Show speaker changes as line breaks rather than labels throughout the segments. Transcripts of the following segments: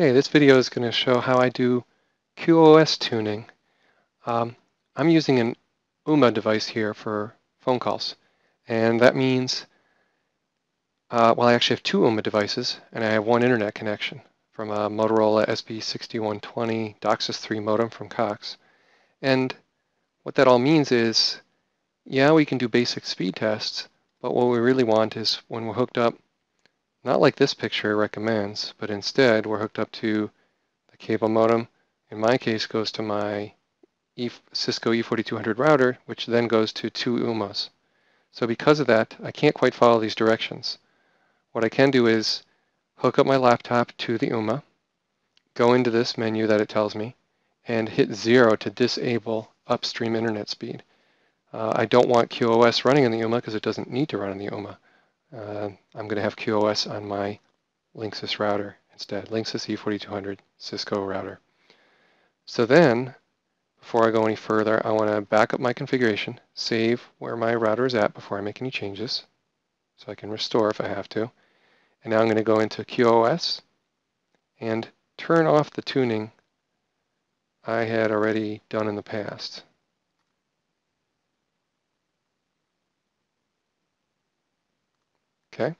Okay, this video is going to show how I do QoS tuning. I'm using an UMA device here for phone calls, and that means, well, I actually have two UMA devices, and I have one internet connection from a Motorola SB6120 DOCSIS 3 modem from Cox. And what that all means is, yeah, we can do basic speed tests, but what we really want is when we're hooked up, not like this picture recommends, but instead we're hooked up to the cable modem. In my case, goes to my Cisco E4200 router, which then goes to two UMAs. So because of that, I can't quite follow these directions. What I can do is hook up my laptop to the UMA, go into this menu that it tells me, and hit 0 to disable upstream internet speed. I don't want QoS running in the UMA because it doesn't need to run in the UMA. I'm going to have QoS on my Linksys router instead, Linksys E4200 Cisco router. So then, before I go any further, I want to back up my configuration, save where my router is at before I make any changes, so I can restore if I have to. And now I'm going to go into QoS and turn off the tuning I had already done in the past. Okay,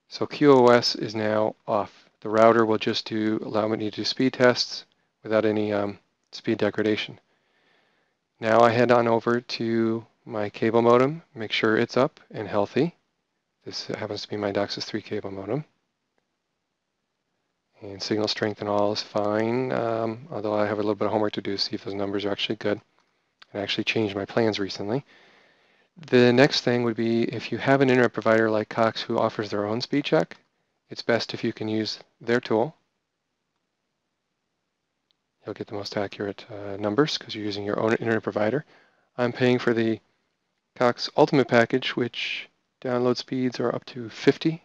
so QoS is now off. The router will just allow me to do speed tests without any speed degradation. Now I head on over to my cable modem, make sure it's up and healthy. This happens to be my DOCSIS 3 cable modem. And signal strength and all is fine, although I have a little bit of homework to do to see if those numbers are actually good. I actually changed my plans recently. The next thing would be if you have an internet provider like Cox who offers their own speed check, it's best if you can use their tool. You'll get the most accurate numbers because you're using your own internet provider. I'm paying for the Cox Ultimate package, which download speeds are up to 50.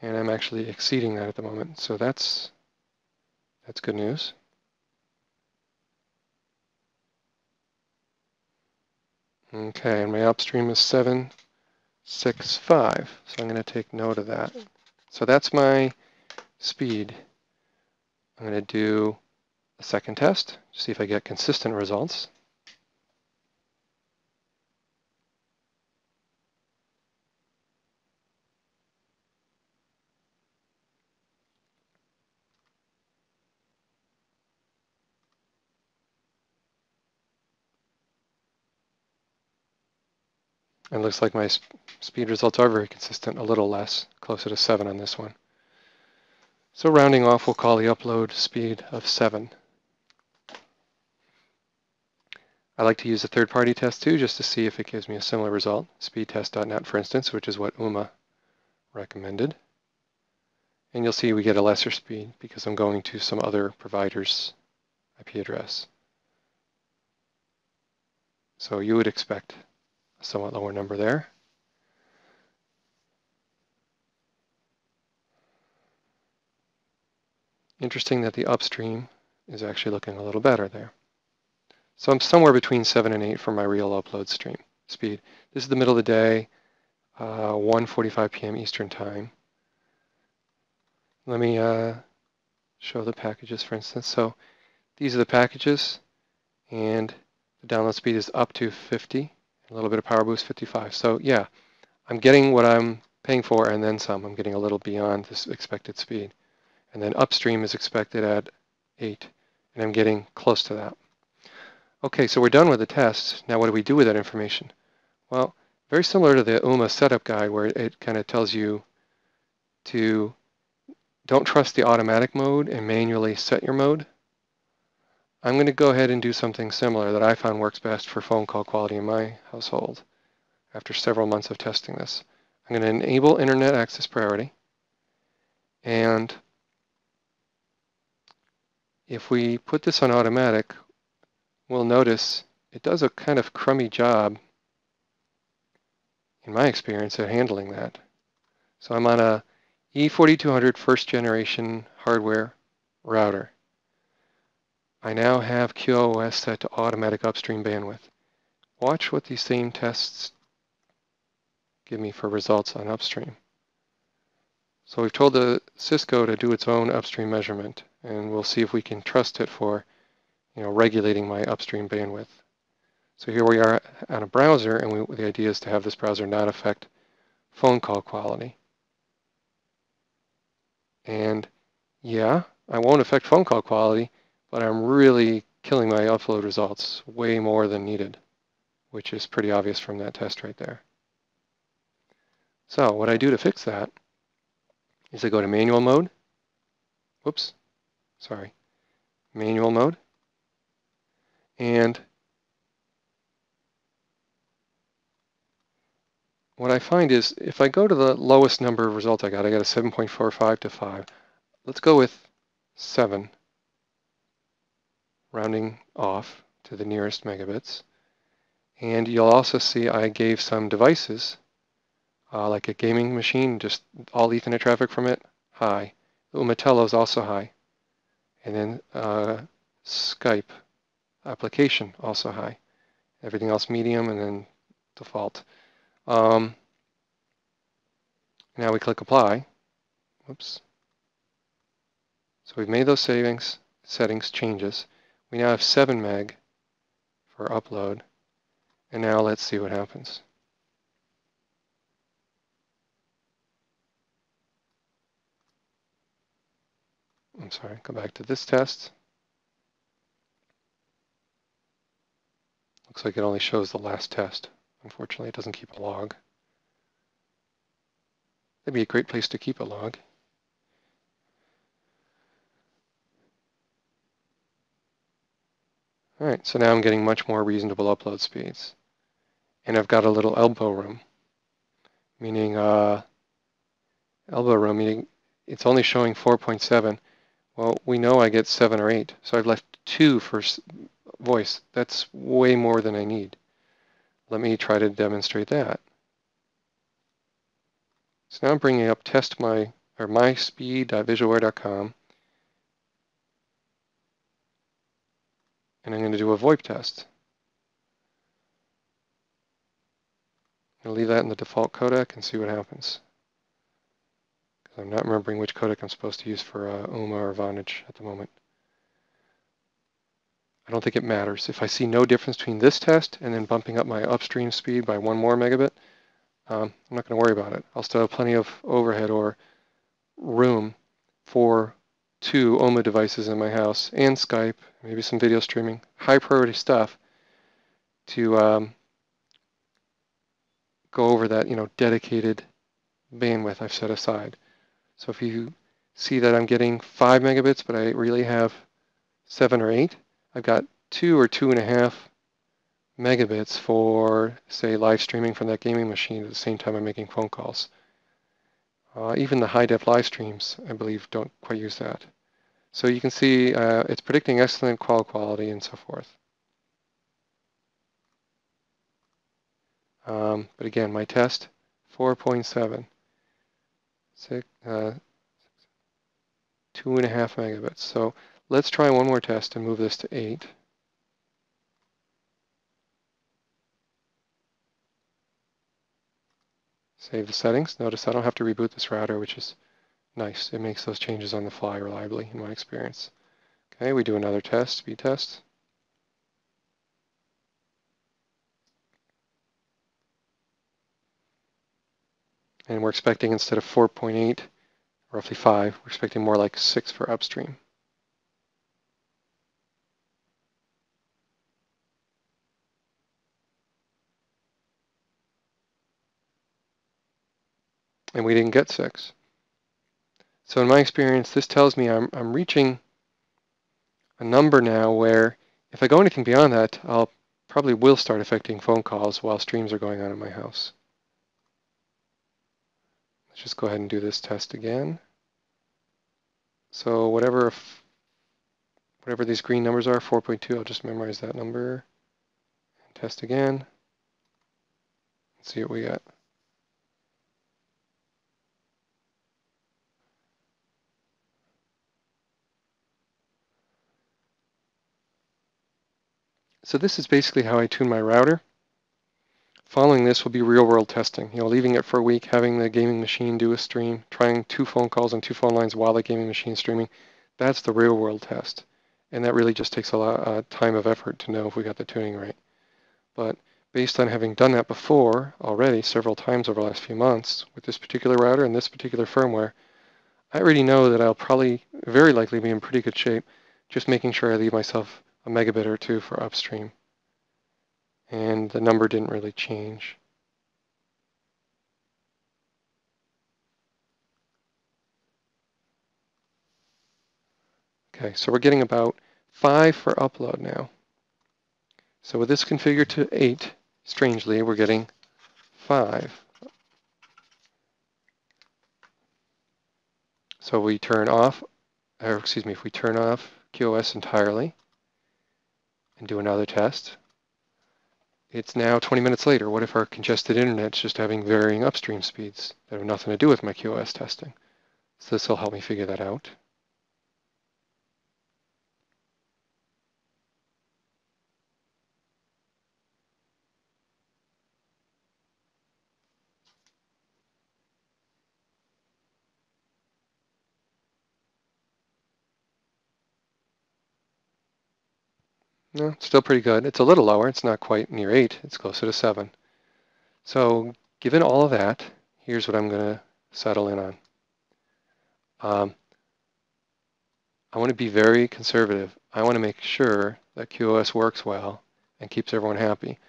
And I'm actually exceeding that at the moment, so that's good news. Okay, and my upstream is 765, so I'm going to take note of that. So that's my speed. I'm going to do a second test to see if I get consistent results. It looks like my speed results are very consistent, a little less, closer to 7 on this one. So rounding off, we'll call the upload speed of 7. I like to use a third-party test too, just to see if it gives me a similar result. Speedtest.net, for instance, which is what UMA recommended. And you'll see we get a lesser speed because I'm going to some other provider's IP address. So you would expect a somewhat lower number there. Interesting that the upstream is actually looking a little better there. So I'm somewhere between 7 and 8 for my real upload stream speed. This is the middle of the day, 1:45 p.m. Eastern Time. Let me show the packages, for instance. So these are the packages, and the download speed is up to 50, a little bit of power boost, 55. So yeah, I'm getting what I'm paying for and then some. I'm getting a little beyond this expected speed. And then upstream is expected at 8, and I'm getting close to that. Okay, so we're done with the test. Now what do we do with that information? Well, very similar to the UMA setup guide where it kind of tells you to don't trust the automatic mode and manually set your mode. I'm going to go ahead and do something similar that I found works best for phone call quality in my household after several months of testing this. I'm going to enable internet access priority, and if we put this on automatic, we'll notice it does a kind of crummy job, in my experience, at handling that. So I'm on a E4200 first generation hardware router. I now have QoS set to automatic upstream bandwidth. Watch what these same tests give me for results on upstream. So we've told the Cisco to do its own upstream measurement, and we'll see if we can trust it for, regulating my upstream bandwidth. So here we are on a browser, and the idea is to have this browser not affect phone call quality. And yeah, I won't affect phone call quality, but I'm really killing my upload results way more than needed, which is pretty obvious from that test right there. So what I do to fix that is I go to manual mode. Whoops, sorry. Manual mode. And what I find is if I go to the lowest number of results I got a 7.45 to 5. Let's go with 7, rounding off to the nearest megabits. And you'll also see I gave some devices, like a gaming machine, just all Ethernet traffic from it, high. Umatello is also high. And then Skype application, also high. Everything else medium, and then default. Now we click apply. Whoops. So we've made those settings changes. We now have 7 meg for upload. And now let's see what happens. I'm sorry, go back to this test. Looks like it only shows the last test. Unfortunately, it doesn't keep a log. That'd be a great place to keep a log. All right, so now I'm getting much more reasonable upload speeds. And I've got a little elbow room, meaning it's only showing 4.7. Well, we know I get 7 or 8, so I've left 2 for voice. That's way more than I need. Let me try to demonstrate that. So now I'm bringing up myspeed.visualware.com, and I'm going to do a VoIP test. I'm going to leave that in the default codec and see what happens. I'm not remembering which codec I'm supposed to use for UMA or Vonage at the moment. I don't think it matters. If I see no difference between this test and then bumping up my upstream speed by 1 more megabit, I'm not going to worry about it. I'll still have plenty of overhead or room for 2 OMA devices in my house and Skype, maybe some video streaming, high priority stuff to go over that dedicated bandwidth I've set aside. So if you see that I'm getting 5 megabits, but I really have 7 or 8, I've got 2 or 2.5 megabits for, say, live streaming from that gaming machine at the same time I'm making phone calls. Even the high-def live streams, I believe, don't quite use that. So you can see it's predicting excellent call quality and so forth. But again, my test, 4.7, 2.5 megabits. So let's try one more test and move this to 8. Save the settings. Notice I don't have to reboot this router, which is nice. It makes those changes on the fly reliably, in my experience. Okay, we do another test, speed test. And we're expecting, instead of 4.8, roughly 5, we're expecting more like 6 for upstream. And we didn't get 6. So in my experience, this tells me I'm reaching a number now where if I go anything beyond that, I'll probably will start affecting phone calls while streams are going on in my house. Let's just go ahead and do this test again. So whatever these green numbers are, 4.2, I'll just memorize that number. And test again. And see what we get. So this is basically how I tune my router. following this will be real-world testing. Leaving it for a week, having the gaming machine do a stream, trying 2 phone calls on 2 phone lines while the gaming machine is streaming. That's the real-world test. And that really just takes a lot of time of effort to know if we got the tuning right. But based on having done that before already several times over the last few months with this particular router and this particular firmware, I already know that I'll probably, very likely, be in pretty good shape, just making sure I leave myself a megabit or 2 for upstream. And the number didn't really change. Okay, so we're getting about 5 for upload now. So with this configured to 8, strangely, we're getting 5. So we turn off, or excuse me, if we turn off QoS entirely and do another test, it's now 20 minutes later. What if our congested internet's just having varying upstream speeds that have nothing to do with my QoS testing? So this will help me figure that out. No, it's still pretty good. It's a little lower. It's not quite near 8. It's closer to 7. So given all of that, here's what I'm going to settle in on. I want to be very conservative. I want to make sure that QoS works well and keeps everyone happy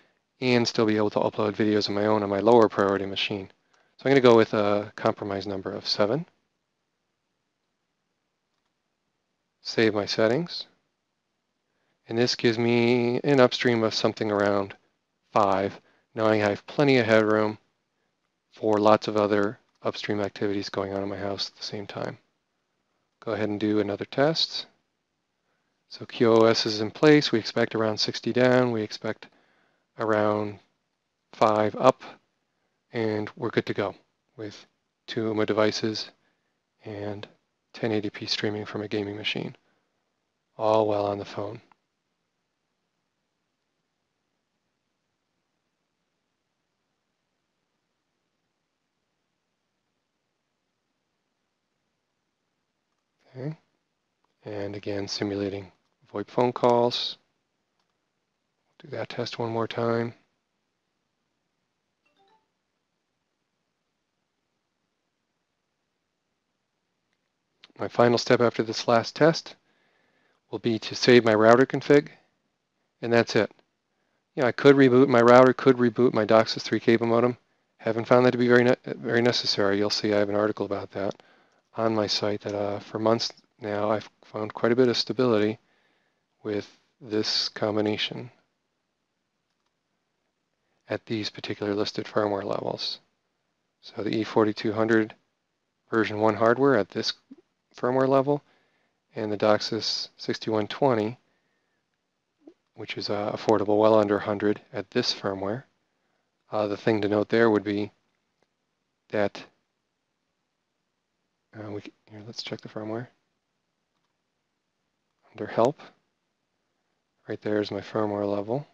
and still be able to upload videos of my own on my lower priority machine. So I'm going to go with a compromise number of 7. Save my settings. And this gives me an upstream of something around 5, knowing I have plenty of headroom for lots of other upstream activities going on in my house at the same time. Go ahead and do another test. So QoS is in place. We expect around 60 down. We expect around 5 up. And we're good to go with 2 UMA devices and 1080p streaming from a gaming machine, all while on the phone. Okay. And again, simulating VoIP phone calls. Do that test one more time. My final step after this last test will be to save my router config, and that's it. I could reboot my router, could reboot my DOCSIS 3 cable modem. Haven't found that to be very necessary. You'll see I have an article about that on my site that for months now I've found quite a bit of stability with this combination at these particular listed firmware levels. So the E4200 version 1 hardware at this firmware level and the DOCSIS 6120, which is affordable, well under 100 at this firmware. The thing to note there would be that here, let's check the firmware. Under Help, right there is my firmware level.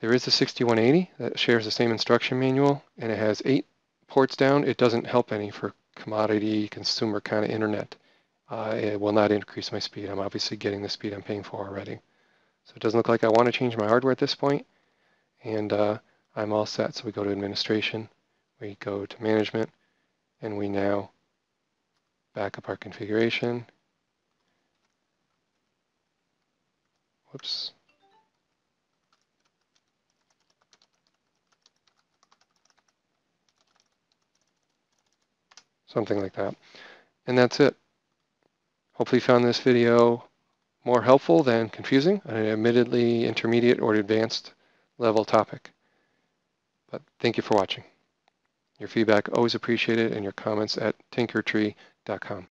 There is a 6180 that shares the same instruction manual, and it has 8 ports down. It doesn't help any for commodity consumer kind of internet. It will not increase my speed. I'm obviously getting the speed I'm paying for already. So it doesn't look like I want to change my hardware at this point, and I'm all set. So we go to Administration, we go to Management, and we now back up our configuration. Whoops. Something like that. And that's it. Hopefully you found this video more helpful than confusing on an admittedly intermediate or advanced level topic. But thank you for watching. Your feedback always appreciated, and your comments at tinkertree.com.